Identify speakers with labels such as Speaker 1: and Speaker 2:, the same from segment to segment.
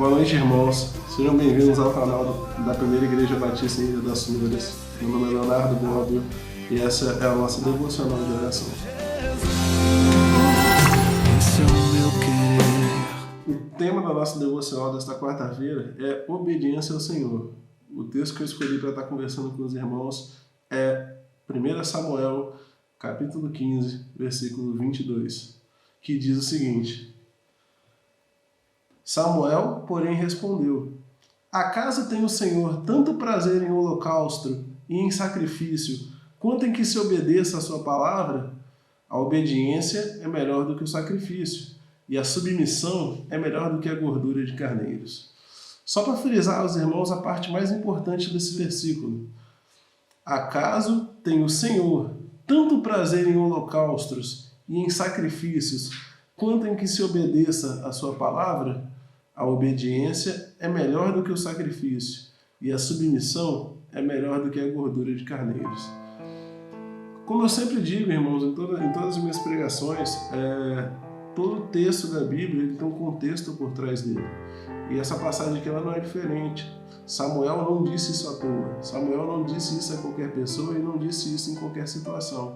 Speaker 1: Boa noite, irmãos. Sejam bem-vindos ao canal da Primeira Igreja Batista em Ilha das Flores. Meu nome é Leonardo Bobbio e essa é a nossa devocional de oração. O tema da nossa devocional desta quarta-feira é obediência ao Senhor. O texto que eu escolhi para estar conversando com os irmãos é 1 Samuel, capítulo 15, versículo 22, que diz o seguinte: Samuel, porém, respondeu: acaso tem o Senhor tanto prazer em holocausto e em sacrifício, quanto em que se obedeça a sua palavra? A obediência é melhor do que o sacrifício, e a submissão é melhor do que a gordura de carneiros. Só para frisar aos irmãos a parte mais importante desse versículo. Acaso tem o Senhor tanto prazer em holocaustos e em sacrifícios, quanto em que se obedeça a sua palavra? A obediência é melhor do que o sacrifício, e a submissão é melhor do que a gordura de carneiros. Como eu sempre digo, irmãos, em todas as minhas pregações, todo o texto da Bíblia ele tem um contexto por trás dele. E essa passagem aqui ela não é diferente. Samuel não disse isso à toa. Samuel não disse isso a qualquer pessoa e não disse isso em qualquer situação.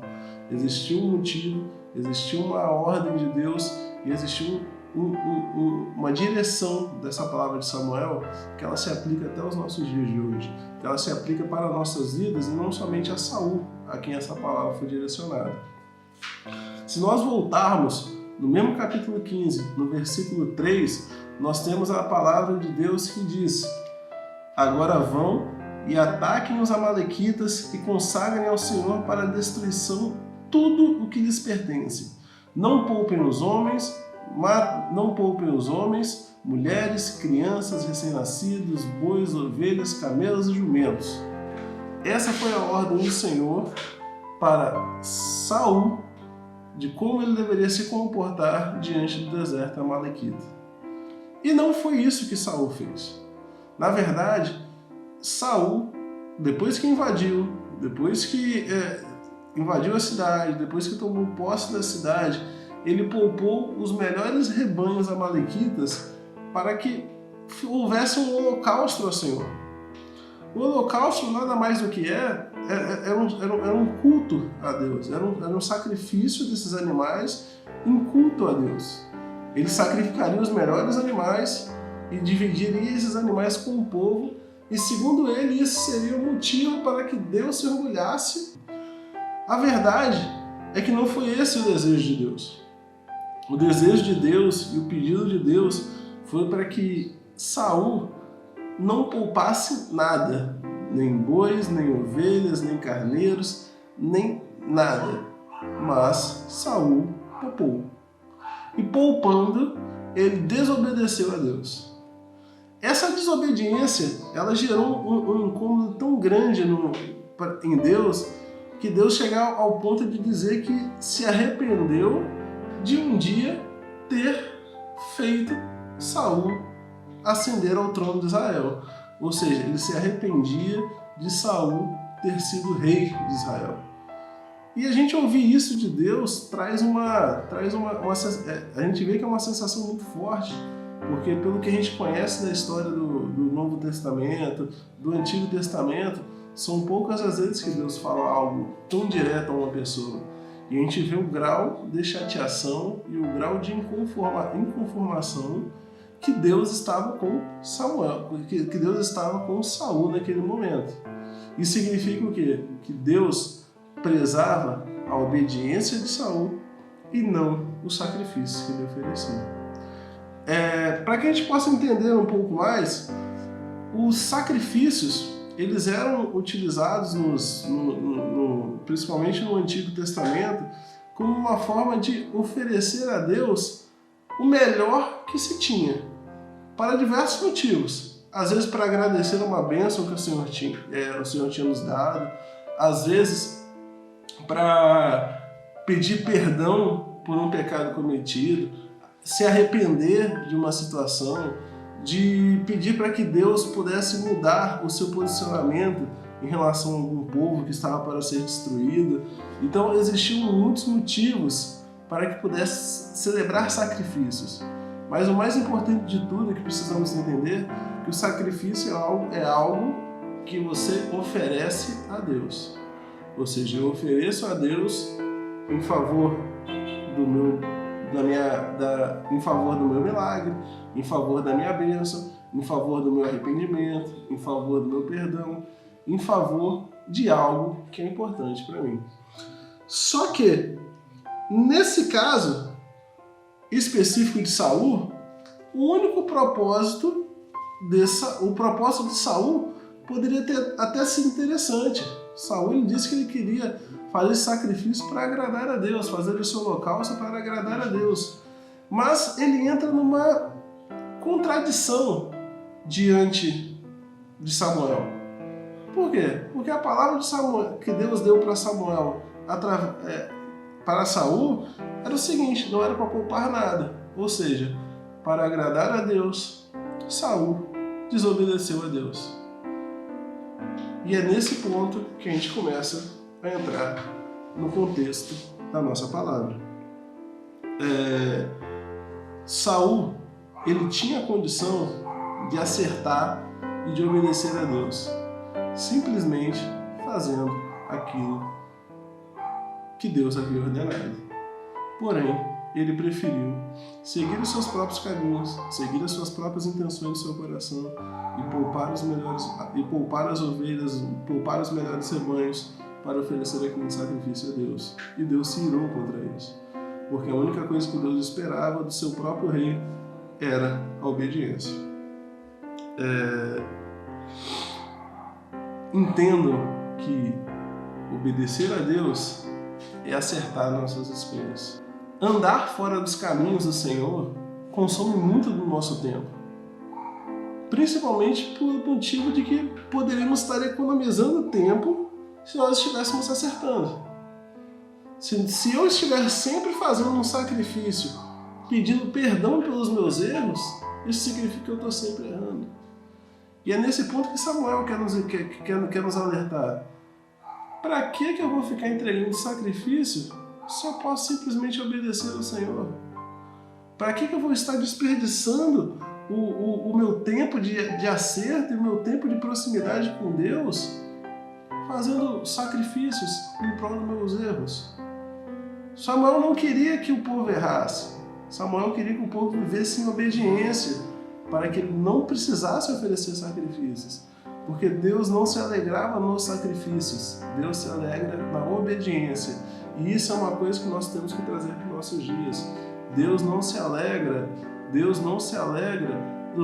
Speaker 1: Existiu um motivo, existiu uma ordem de Deus e existiu uma direção dessa palavra de Samuel que ela se aplica até os nossos dias de hoje. Que ela se aplica para nossas vidas e não somente a Saul, a quem essa palavra foi direcionada. Se nós voltarmos no mesmo capítulo 15, no versículo 3, nós temos a palavra de Deus que diz: agora vão e ataquem os amalequitas e consagrem ao Senhor para a destruição tudo o que lhes pertence. Não poupem os homens, mulheres, crianças, recém-nascidos, bois, ovelhas, camelos e jumentos. Essa foi a ordem do Senhor para Saul de como ele deveria se comportar diante do deserto amalequita. E não foi isso que Saul fez. Na verdade, Saul, depois que invadiu a cidade, depois que tomou posse da cidade, ele poupou os melhores rebanhos amalequitas para que houvesse um holocausto ao Senhor. O holocausto nada mais do que era um culto a Deus, era um sacrifício desses animais em culto a Deus. Ele sacrificaria os melhores animais e dividiria esses animais com o povo, e segundo ele, isso seria o motivo para que Deus se orgulhasse. A verdade é que não foi esse o desejo de Deus. O desejo de Deus e o pedido de Deus foi para que Saul não poupasse nada, nem bois, nem ovelhas, nem carneiros, nem nada. Mas Saul poupou. E poupando, ele desobedeceu a Deus. Essa desobediência, ela gerou um incômodo tão grande em Deus, que Deus chegou ao ponto de dizer que se arrependeu de um dia ter feito Saul ascender ao trono de Israel. Ou seja, ele se arrependia de Saul ter sido rei de Israel. E a gente ouvir isso de Deus a gente vê que é uma sensação muito forte, porque pelo que a gente conhece da história do Novo Testamento, do Antigo Testamento, são poucas as vezes que Deus fala algo tão direto a uma pessoa. E a gente vê o grau de chateação e o grau de inconformação que Deus estava com Samuel, que Deus estava com Saul naquele momento. Isso significa o quê? Que Deus prezava a obediência de Saul e não os sacrifícios que ele oferecia. Para que a gente possa entender um pouco mais, os sacrifícios eles eram utilizados principalmente no Antigo Testamento como uma forma de oferecer a Deus o melhor que se tinha, para diversos motivos. Às vezes para agradecer uma bênção que o Senhor tinha nos dado, às vezes para pedir perdão por um pecado cometido, se arrepender de uma situação, de pedir para que Deus pudesse mudar o seu posicionamento em relação a algum povo que estava para ser destruído. Então existiam muitos motivos para que pudesse celebrar sacrifícios. Mas o mais importante de tudo é que precisamos entender que o sacrifício é algo que você oferece a Deus. Ou seja, eu ofereço a Deus em favor em favor do meu milagre, em favor da minha bênção, em favor do meu arrependimento, em favor do meu perdão, em favor de algo que é importante para mim. Só que, nesse caso específico de Saul, o único propósito o propósito de Saul poderia ter até sido interessante. Saul disse que ele queria fazer esse sacrifício para agradar a Deus, fazer esse holocausto para agradar a Deus. Mas ele entra numa contradição diante de Samuel. Por quê? Porque a palavra de Samuel, que Deus deu para Samuel para Saul era o seguinte: não era para poupar nada. Ou seja, para agradar a Deus, Saul desobedeceu a Deus. E é nesse ponto que a gente começa a entrar no contexto da nossa palavra. Saul, ele tinha a condição de acertar e de obedecer a Deus, simplesmente fazendo aquilo que Deus havia ordenado. Porém, ele preferiu seguir os seus próprios caminhos, seguir as suas próprias intenções do seu coração e poupar as ovelhas, poupar os melhores rebanhos para oferecer aquele sacrifício a Deus. E Deus se irou contra isso, porque a única coisa que Deus esperava do seu próprio rei era a obediência. Entendo que obedecer a Deus é acertar nossas escolhas. Andar fora dos caminhos do Senhor consome muito do nosso tempo, principalmente por motivo de que poderíamos estar economizando tempo se nós estivéssemos acertando. Se eu estiver sempre fazendo um sacrifício, pedindo perdão pelos meus erros, isso significa que eu estou sempre errando. E é nesse ponto que Samuel quer nos alertar. Para que eu vou ficar entregando sacrifício se eu posso simplesmente obedecer ao Senhor? Para que eu vou estar desperdiçando o meu tempo de acerto e o meu tempo de proximidade com Deus fazendo sacrifícios em prol dos meus erros? Samuel não queria que o povo errasse. Samuel queria que o povo vivesse em obediência, para que ele não precisasse oferecer sacrifícios. Porque Deus não se alegrava nos sacrifícios, Deus se alegra na obediência. E isso é uma coisa que nós temos que trazer para os nossos dias. Deus não se alegra dos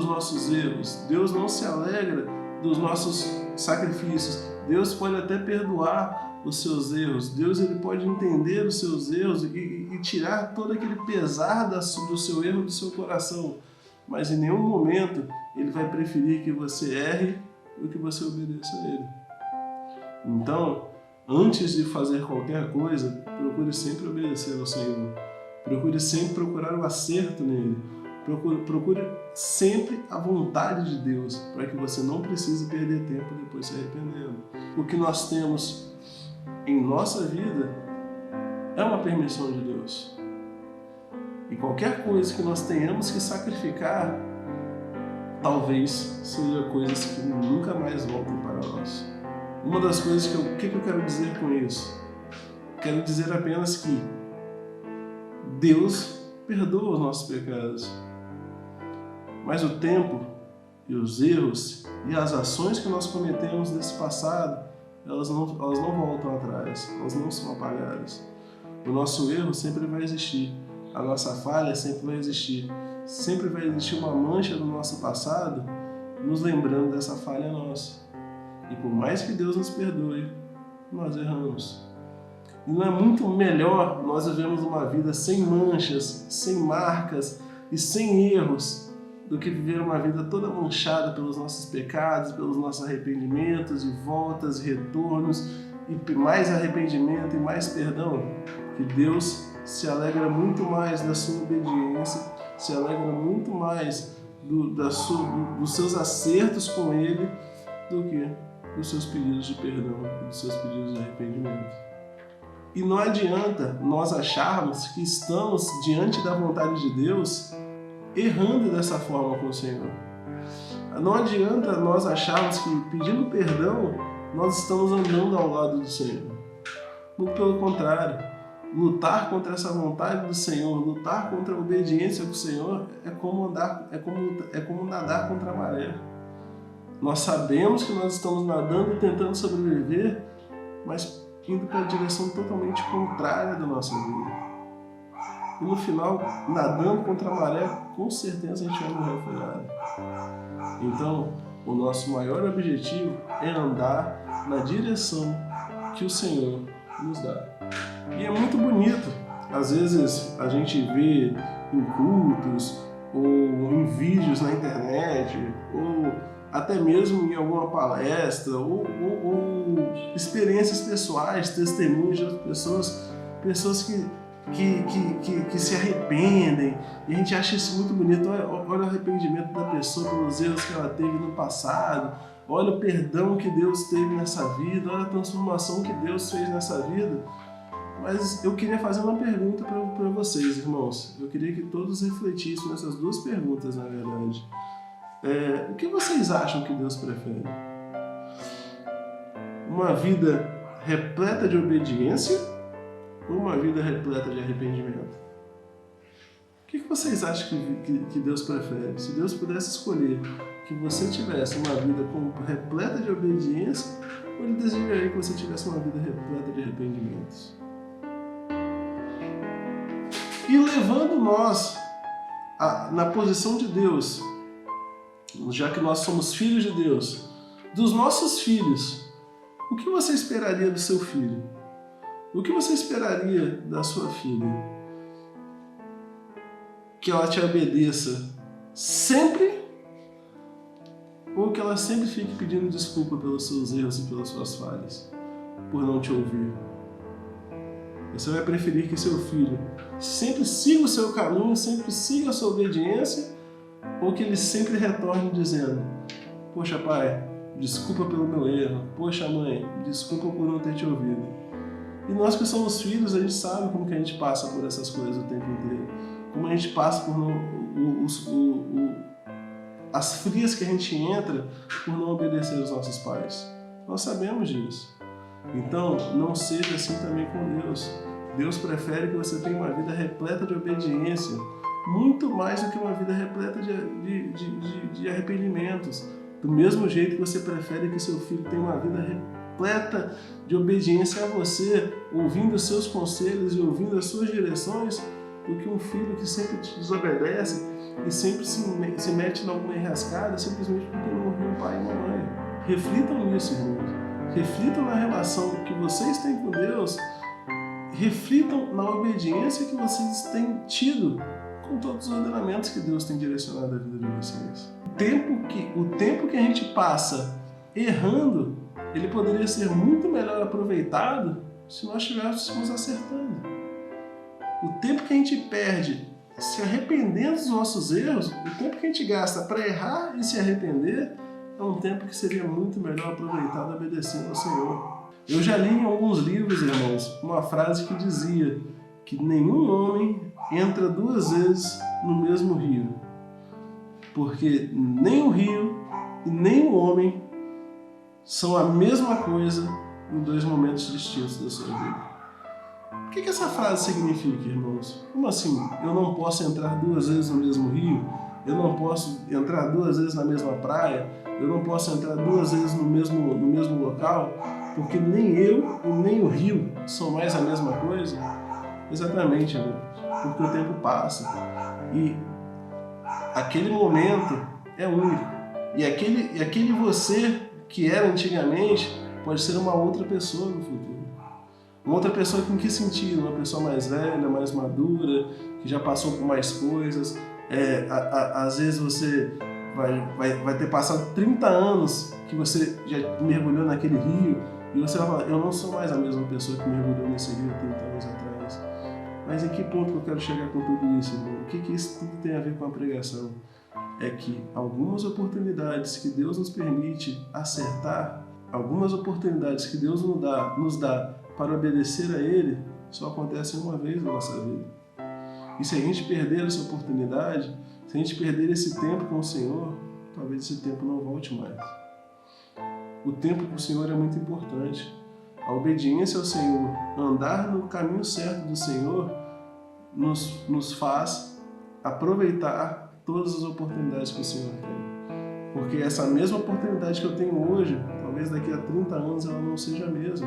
Speaker 1: nossos erros, Deus não se alegra dos nossos sacrifícios. Deus pode até perdoar os seus erros, Deus ele pode entender os seus erros e tirar todo aquele pesar do seu erro do seu coração. Mas em nenhum momento ele vai preferir que você erre do que você obedeça a ele. Então, antes de fazer qualquer coisa, procure sempre obedecer ao Senhor. Procure sempre procurar o acerto nele. Procure sempre a vontade de Deus, para que você não precise perder tempo depois se arrependendo. O que nós temos em nossa vida é uma permissão de Deus. E qualquer coisa que nós tenhamos que sacrificar, talvez seja coisas que nunca mais voltem para nós. Uma das coisas que eu quero dizer com isso? Quero dizer apenas que Deus perdoa os nossos pecados, mas o tempo e os erros e as ações que nós cometemos nesse passado, elas não voltam atrás, elas não são apagadas. O nosso erro sempre vai existir, a nossa falha sempre vai existir. Sempre vai existir uma mancha no nosso passado nos lembrando dessa falha nossa. E por mais que Deus nos perdoe, nós erramos. E não é muito melhor nós vivemos uma vida sem manchas, sem marcas e sem erros do que viver uma vida toda manchada pelos nossos pecados, pelos nossos arrependimentos e voltas e retornos e mais arrependimento e mais perdão? Que Deus se alegra muito mais da sua obediência, se alegra muito mais dos seus acertos com Ele do que dos seus pedidos de perdão e dos seus pedidos de arrependimento. E não adianta nós acharmos que estamos diante da vontade de Deus errando dessa forma com o Senhor. Não adianta nós acharmos que pedindo perdão nós estamos andando ao lado do Senhor. Muito pelo contrário, lutar contra essa vontade do Senhor, lutar contra a obediência do Senhor é como nadar contra a maré. Nós sabemos que nós estamos nadando, tentando sobreviver, mas indo para a direção totalmente contrária da nossa vida. E no final, nadando contra a maré, com certeza a gente vai morrer afogado. Então, o nosso maior objetivo é andar na direção que o Senhor nos dá. E é muito bonito. Às vezes a gente vê em cultos, ou em vídeos na internet, ou até mesmo em alguma palestra, ou experiências pessoais, testemunhos de outras pessoas que se arrependem, e a gente acha isso muito bonito. Olha o arrependimento da pessoa pelos erros que ela teve no passado, olha o perdão que Deus teve nessa vida, olha a transformação que Deus fez nessa vida. Mas eu queria fazer uma pergunta para vocês, irmãos. Eu queria que todos refletissem nessas duas perguntas, na verdade. O que vocês acham que Deus prefere? Uma vida repleta de obediência ou uma vida repleta de arrependimento? O que vocês acham que Deus prefere? Se Deus pudesse escolher que você tivesse uma vida repleta de obediência, ou Ele desejaria que você tivesse uma vida repleta de arrependimentos? E levando nós na posição de Deus, já que nós somos filhos de Deus, dos nossos filhos, o que você esperaria do seu filho? O que você esperaria da sua filha? Que ela te obedeça sempre, ou que ela sempre fique pedindo desculpa pelos seus erros e pelas suas falhas, por não te ouvir? Você vai preferir que seu filho sempre siga o seu caminho, sempre siga a sua obediência, ou que ele sempre retorne dizendo: poxa, pai, desculpa pelo meu erro. Poxa, mãe, desculpa por não ter te ouvido. E nós que somos filhos, a gente sabe como que a gente passa por essas coisas o tempo inteiro. Como a gente passa por as frias que a gente entra por não obedecer aos nossos pais. Nós sabemos disso. Então, não seja assim também com Deus. Deus prefere que você tenha uma vida repleta de obediência, muito mais do que uma vida repleta de arrependimentos. Do mesmo jeito que você prefere que seu filho tenha uma vida repleta de obediência a você, ouvindo os seus conselhos e ouvindo as suas direções, do que um filho que sempre te desobedece e sempre se mete em alguma enrascada simplesmente porque não ouviu um pai e uma mãe. Reflitam nisso, irmãos. Reflitam na relação que vocês têm com Deus, reflitam na obediência que vocês têm tido com todos os ordenamentos que Deus tem direcionado a vida de vocês. O tempo que a gente passa errando, ele poderia ser muito melhor aproveitado se nós estivéssemos acertando. O tempo que a gente perde se arrependendo dos nossos erros, o tempo que a gente gasta para errar e se arrepender, é um tempo que seria muito melhor aproveitado obedecendo ao Senhor. Eu já li em alguns livros, irmãos, uma frase que dizia que nenhum homem entra duas vezes no mesmo rio, porque nem o rio e nem o homem são a mesma coisa em dois momentos distintos da sua vida. O que essa frase significa, irmãos? Como assim? Eu não posso entrar duas vezes no mesmo rio? Eu não posso entrar duas vezes na mesma praia? Eu não posso entrar duas vezes no mesmo local? Porque nem eu e nem o rio são mais a mesma coisa? Exatamente, irmãos. Porque o tempo passa. E aquele momento é único. E aquele você que era antigamente pode ser uma outra pessoa no futuro. Uma outra pessoa em que sentido? Uma pessoa mais velha, mais madura, que já passou por mais coisas. Às vezes você vai ter passado 30 anos que você já mergulhou naquele rio e você vai falar: eu não sou mais a mesma pessoa que mergulhou nesse rio 30 anos atrás. Mas em que ponto que eu quero chegar com tudo isso, irmão? O que isso tudo tem a ver com a pregação? É que algumas oportunidades que Deus nos permite acertar, algumas oportunidades que Deus nos dá para obedecer a Ele, só acontecem uma vez na nossa vida. E se a gente perder essa oportunidade, Se a gente perder esse tempo com o Senhor, talvez esse tempo não volte mais. O tempo com o Senhor é muito importante. A obediência ao Senhor, andar no caminho certo do Senhor, nos faz aproveitar todas as oportunidades que o Senhor tem. Porque essa mesma oportunidade que eu tenho hoje, talvez daqui a 30 anos ela não seja a mesma.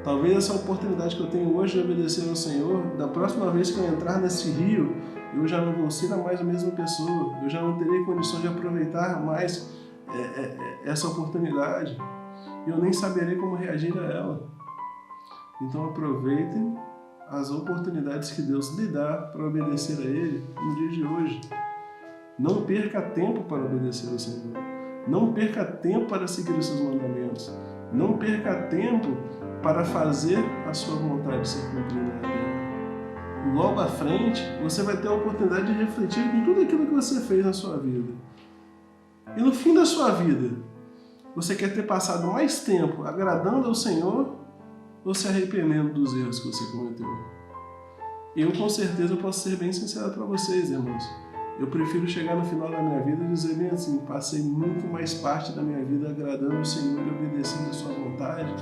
Speaker 1: Talvez essa oportunidade que eu tenho hoje de obedecer ao Senhor, da próxima vez que eu entrar nesse rio, eu já não vou ser mais a mesma pessoa, eu já não terei condições de aproveitar mais essa oportunidade. Eu nem saberei como reagir a ela. Então aproveitem as oportunidades que Deus lhe dá para obedecer a Ele no dia de hoje. Não perca tempo para obedecer ao Senhor. Não perca tempo para seguir os seus mandamentos. Não perca tempo para fazer a sua vontade ser cumprida na terra. Logo à frente, você vai ter a oportunidade de refletir com tudo aquilo que você fez na sua vida. E no fim da sua vida, você quer ter passado mais tempo agradando ao Senhor ou se arrependendo dos erros que você cometeu? Eu, com certeza, posso ser bem sincero para vocês, irmãos. Eu prefiro chegar no final da minha vida e dizer bem assim, passei muito mais parte da minha vida agradando o Senhor e obedecendo a sua vontade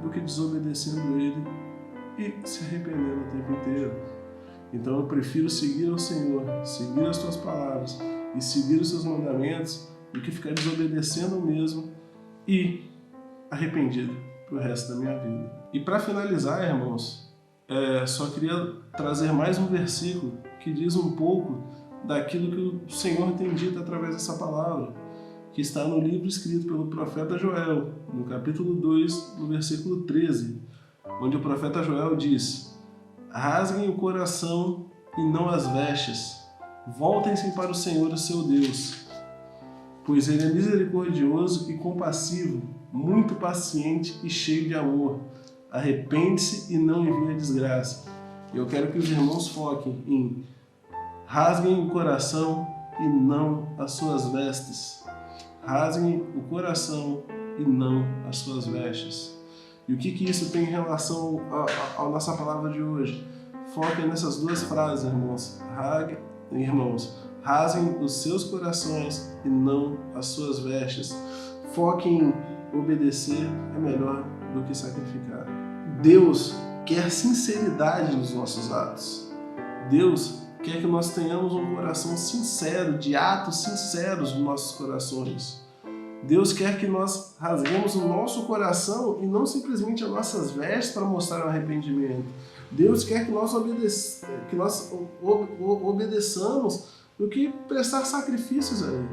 Speaker 1: do que desobedecendo Ele e se arrependendo o tempo inteiro. Então eu prefiro seguir ao Senhor, seguir as tuas palavras e seguir os seus mandamentos do que ficar desobedecendo mesmo e arrependido pro resto da minha vida. E para finalizar, irmãos, só queria trazer mais um versículo que diz um pouco daquilo que o Senhor tem dito através dessa palavra, que está no livro escrito pelo profeta Joel, no capítulo 2, no versículo 13, onde o profeta Joel diz: rasguem o coração e não as vestes, voltem-se para o Senhor, o seu Deus, pois Ele é misericordioso e compassivo, muito paciente e cheio de amor. Arrepende-se e não envie a desgraça. Eu quero que os irmãos foquem em rasguem o coração e não as suas vestes. Rasguem o coração e não as suas vestes. E o que isso tem em relação à nossa palavra de hoje? Foquem nessas duas frases, irmãos. Rasguem os seus corações e não as suas vestes. Foquem em obedecer é melhor do que sacrificar. Deus quer sinceridade nos nossos atos. Deus quer que nós tenhamos um coração sincero, de atos sinceros nos nossos corações. Deus quer que nós rasguemos o nosso coração e não simplesmente as nossas vestes para mostrar o arrependimento. Deus quer que nós obedeçamos do que prestar sacrifícios a Ele.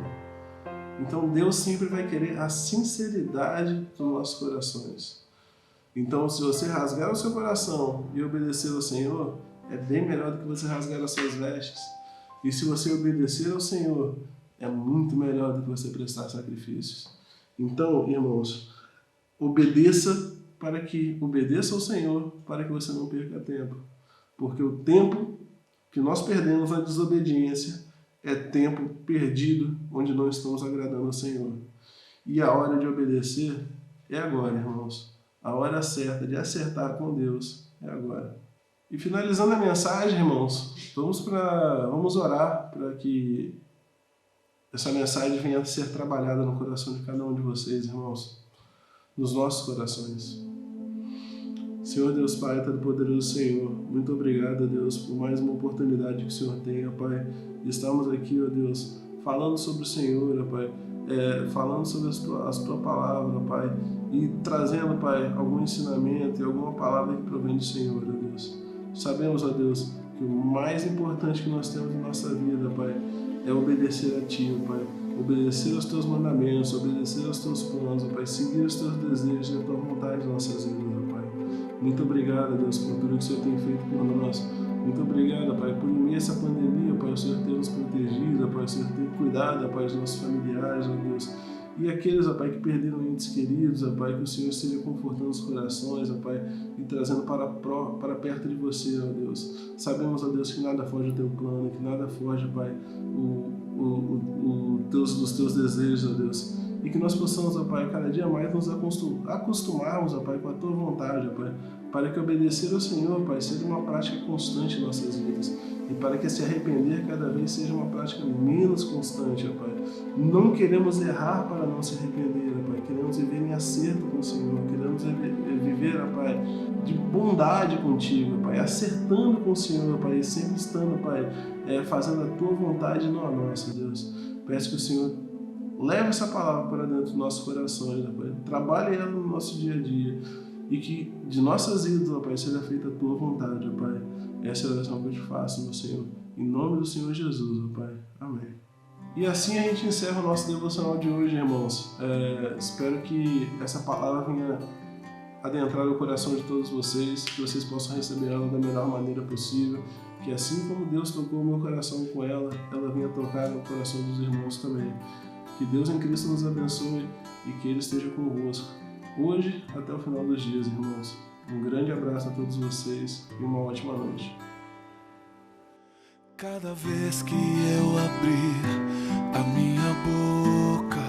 Speaker 1: Então Deus sempre vai querer a sinceridade dos nossos corações. Então, se você rasgar o seu coração e obedecer ao Senhor, é bem melhor do que você rasgar as suas vestes. E se você obedecer ao Senhor, é muito melhor do que você prestar sacrifícios. Então, irmãos, obedeça ao Senhor para que você não perca tempo. Porque o tempo que nós perdemos na desobediência é tempo perdido onde não estamos agradando ao Senhor. E a hora de obedecer é agora, irmãos. A hora certa de acertar com Deus é agora. E finalizando a mensagem, irmãos, vamos orar para que essa mensagem venha a ser trabalhada no coração de cada um de vocês, irmãos, nos nossos corações. Senhor Deus Pai, Todo-Poderoso Senhor, muito obrigado, Deus, por mais uma oportunidade que o Senhor tem, ó Pai. Estamos aqui, ó Deus, falando sobre o Senhor, ó Pai, falando sobre a tua palavra, ó Pai, e trazendo, Pai, algum ensinamento e alguma palavra que provém do Senhor, ó Deus. Sabemos, ó Deus, que o mais importante que nós temos na nossa vida, Pai, é obedecer a Ti, ó Pai. Obedecer aos Teus mandamentos, obedecer aos Teus planos, ó Pai. Seguir os Teus desejos e a Tua vontade nas nossas vidas, ó Pai. Muito obrigado, Deus, por tudo que o Senhor tem feito por nós. Muito obrigado, Pai, por meio essa pandemia, Pai, o Senhor ter nos protegido, Pai, o Senhor ter cuidado, Pai, dos nossos familiares, ó Deus. E aqueles, ó Pai, que perderam entes queridos, ó Pai, que o Senhor esteja confortando os corações, ó Pai, e trazendo para perto de você, ó Deus. Sabemos, ó Deus, que nada foge do Teu plano, que nada foge, Pai, dos Teus desejos, ó Deus. E que nós possamos, ó Pai, cada dia mais nos acostumarmos, ó Pai, com a Tua vontade, ó Pai, para que obedecer ao Senhor, Pai, seja uma prática constante em nossas vidas. E para que se arrepender cada vez seja uma prática menos constante, ó Pai. Não queremos errar para não se arrepender, ó Pai. Queremos viver em acerto com o Senhor. Queremos viver, ó Pai, de bondade contigo, ó Pai. Acertando com o Senhor, ó Pai. E sempre estando, Pai, fazendo a Tua vontade e não a nossa, Deus. Peço que o Senhor leve essa palavra para dentro dos nossos corações, ó Pai. Trabalhe ela no nosso dia a dia. E que de nossas vidas, ó Pai, seja feita a Tua vontade, ó Pai. Essa é a oração que eu te faço, meu Senhor. Em nome do Senhor Jesus, ó Pai. Amém. E assim a gente encerra o nosso devocional de hoje, irmãos. Espero que essa palavra venha adentrar o coração de todos vocês, que vocês possam receber ela da melhor maneira possível, que assim como Deus tocou o meu coração com ela, ela venha tocar no coração dos irmãos também. Que Deus em Cristo nos abençoe e que Ele esteja convosco, hoje até o final dos dias, irmãos. Um grande abraço a todos vocês e uma ótima noite.
Speaker 2: Cada vez que eu abrir a minha boca,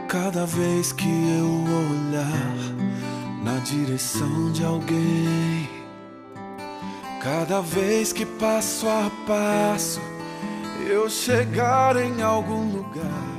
Speaker 2: cada vez que eu olhar na direção de alguém, cada vez que passo a passo eu chegar em algum lugar,